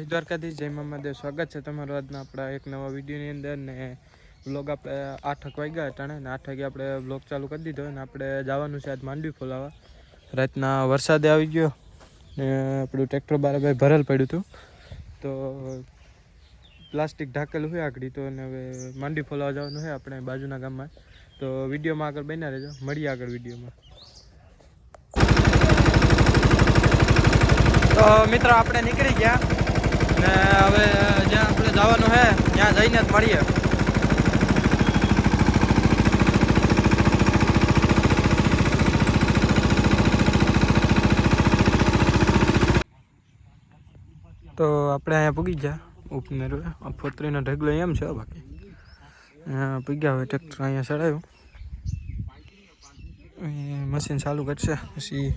દ્વારકાથી જય મહાદેવ. સ્વાગત છે તમારું આજના આપણા એક નવા વિડીયોની અંદર. ને વ્લોગ આપણે 8 વાગ્યા હતા ને 8 વાગે આપણે વ્લોગ ચાલુ કરી દીધો અને આપણે જવાનું છે આજ માંડવી ફોલાવા. રાતના વરસાદે આવી ગયો ને આપણું ટ્રેક્ટર બરાબર ભરેલ પડ્યું હતું, તો પ્લાસ્ટિક ઢાંકેલું હોય આગળ, તો ને હવે માંડવી ફોલાવા જવાનું છે આપણે બાજુના ગામમાં. તો વિડીયોમાં આગળ બન્યા રહેજો, મળીએ આગળ વિડીયોમાં. તો મિત્રો આપણે નીકળી ગયા ને હવે જ્યાં આપણે જવાનું છે ત્યાં જઈને જ મળીએ. તો આપણે અહીંયા પૂગી ગયા ઉપનેર ફોતરીનો ઢગલો એમ છે. બાકી પૂગ્યા હવે ટ્રેક્ટર અહીંયા ચડાવ્યું, મશીન ચાલુ કરશે પછી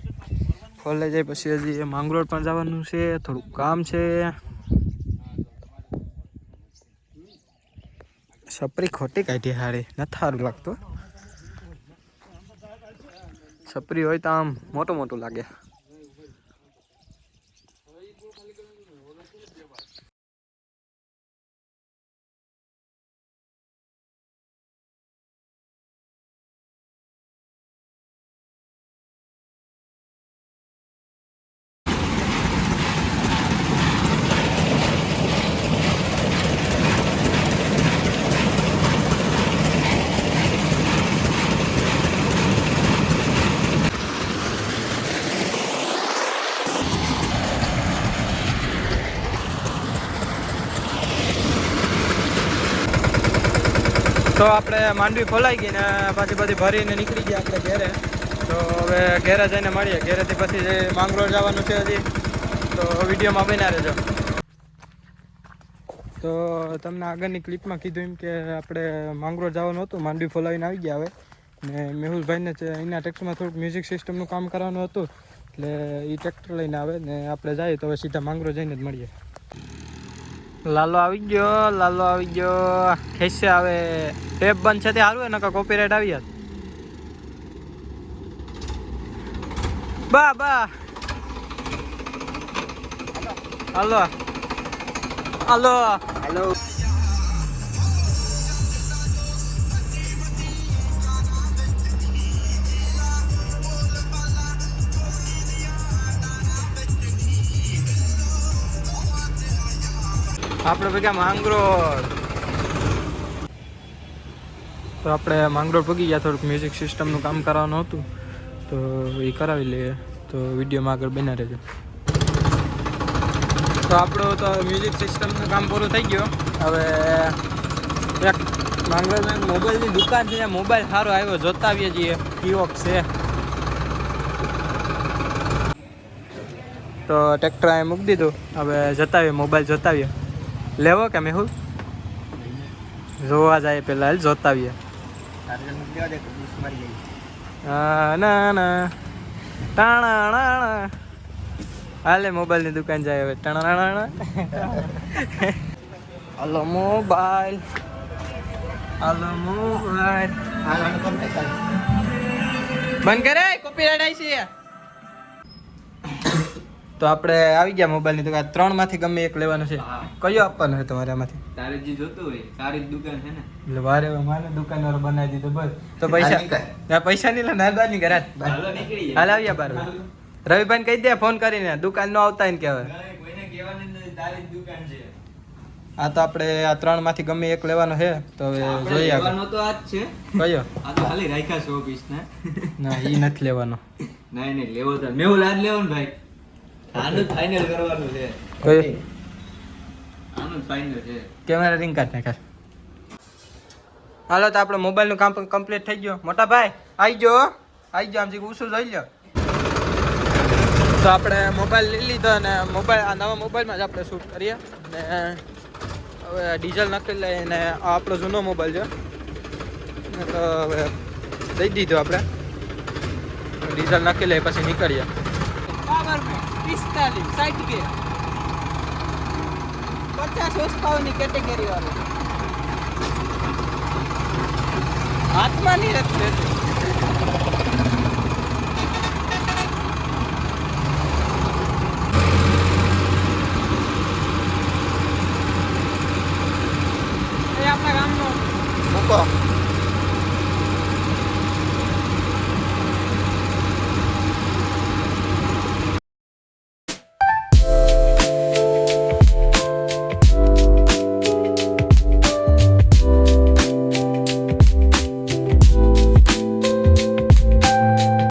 ફોલે જાય. પછી હજી માંગરોળ પણ જવાનું છે, થોડુંક કામ છે. સપરી ખોટી કાઢી હારી નથી સારું લાગતું. સપરી હોય તો આમ મોટું મોટું લાગે. તો આપણે માંડવી ખોલાઈ ગઈ ને પાછી બધી ભરીને નીકળી ગયા આપણે ઘેરે. તો હવે ઘેરે જઈને મળીએ. ઘેરેથી પછી જે માંગરોળ જવાનું છે હજી, તો વિડીયોમાં બન્યા રહેજો. તો તમને આગળની ક્લિપમાં કીધું એમ કે આપણે માંગરોળ જવાનું હતું, માંડવી ફોલાવીને આવી ગયા હવે. ને મેહુલભાઈને એના ટ્રેક્ટરમાં થોડુંક મ્યુઝિક સિસ્ટમનું કામ કરવાનું હતું, એટલે એ ટ્રેક્ટર લઈને આવે ને આપણે જઈએ. તો હવે સીધા માંગરોળ જઈને જ મળીએ. લાલો આવી ગયો, લાલો આવી ગયો. ખેંચશે આવે. ટેપ બંધ છે તે સારું હોય, નકર કોપીરાઇટ આવી જાય. બા બા હાલો હાલો હાલો. આપણે ભેગા માંગરોળ. તો આપણે માંગરોળ પગી ગયા. થોડુંક મ્યુઝિક સિસ્ટમનું કામ કરવાનું હતું, તો એ કરાવી લઈએ. તો વિડીયોમાં આગળ બન્યા રહેજો. તો આપણું તો મ્યુઝિક સિસ્ટમનું કામ પૂરું થઈ ગયું. હવે એક માંગરોળમાં મોબાઈલની દુકાન છે, મોબાઈલ સારો આવ્યો, જોતા આવીએ છીએ. કીઓક છે. તો ટ્રેક્ટર અહીં મૂકી દીધું, હવે જતા આવીએ. મોબાઈલ જોતા આવીએ. લેવો કે મેહુલ? જોવા જાય પેલા, હાલ જોતા આવીએ. ના ના ટાણા હાલે મોબાઈલની દુકાન જાય હવે. ટાણા હાલો મોબાઈલ, હાલો મોબાઈલ. બંધ કરે, કોપીરાઇટ આવી છે. તો આપણે આવી ગયા મોબાઈલની દુકાન. 3 માંથી ગમે એક લેવાનો છે. કયો આપવાનો છે તમારે આમાંથી? તારે જે જોતું હોય, તારી દુકાન છે ને. એટલે વારે મારે દુકાન વાળો બનાવી દીધો બસ. તો પૈસા નહીં લે, નાદાની ઘરે હાલ આવ્યા બાર. રવિભાઈ કહી દે ફોન કરીને, દુકાન નો આવતા ને કહેવાય. આ તો આપણે આ 3 માંથી ગમે એક લેવાનો છે. તો હવે જોઈએ. લેવાનો તો આ જ છે. કયો? આ તો ખાલી રાખ્યા 100 પીસ ને. ના ઈ નથી લેવાનો. નહીં લેવો તો મેહુલ આજ લેવાનો ભાઈ. આનું ફાઇનલ કરવાનું છે. કયો? આનું ફાઇનલ છે. કેમેરા રિંગ કાઢ નાખ. હાલો તો આપણો મોબાઈલનું કામ કમ્પ્લીટ થઈ ગયો. મોટા ભાઈ આવી ગયો, આવી ગયો. આમ જે ઉછું જોઈ લો. તો આપણે મોબાઈલ લઈ લીધો અને મોબાઈલ આ નવા મોબાઈલમાં જ આપણે શૂટ કરીએ. ને હવે ડીઝલ નાખી લઈએ. ને આ આપણો જૂનો મોબાઈલ છે, તો હવે દઈ દીધો આપણે. ડીઝલ નાખી લઈએ પછી નીકળીએ. 45 60 કે 50 હોર્સપાવરની કેટેગરી વાળું. હાથમાં નહીં રહેતું. મૂકો